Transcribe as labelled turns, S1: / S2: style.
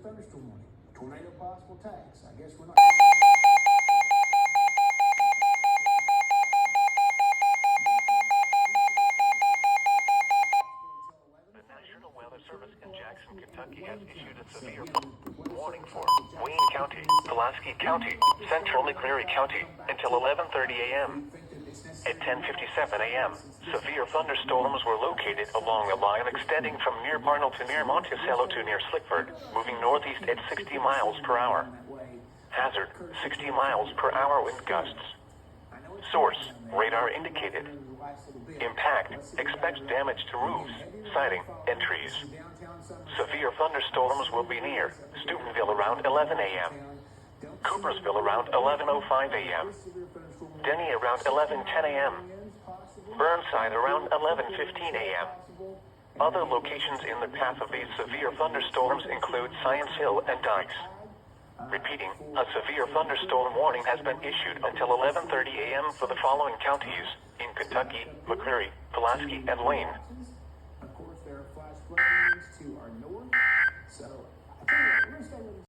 S1: thunderstorm warning. Tornado possible tags. I guess we're not.
S2: The National Weather Service in Jackson, Kentucky has issued a severe warning for Wayne County, Pulaski County, Central McCleary County until 11:30 a.m. At 10:57 a.m., severe thunderstorms were located along a line extending from near Parnell to near Monticello to near Slickford, moving northeast at 60 miles per hour. Hazard, 60 miles per hour wind gusts. Source, radar indicated. Impact, expect damage to roofs, siding, and trees. Severe thunderstorms will be near Steubenville around 11 a.m., Coopersville around 11:05 a.m., Denny around 11:10 a.m., Burnside around 11:15 a.m. Other locations in the path of these severe thunderstorms include Science Hill and Dykes. Repeating, a severe thunderstorm warning has been issued until 11:30 a.m. for the following counties in Kentucky: McCleary, Pulaski, and Wayne.
S1: Of course, there are flash floodings to our north. So, I tell you what, we're going to stay with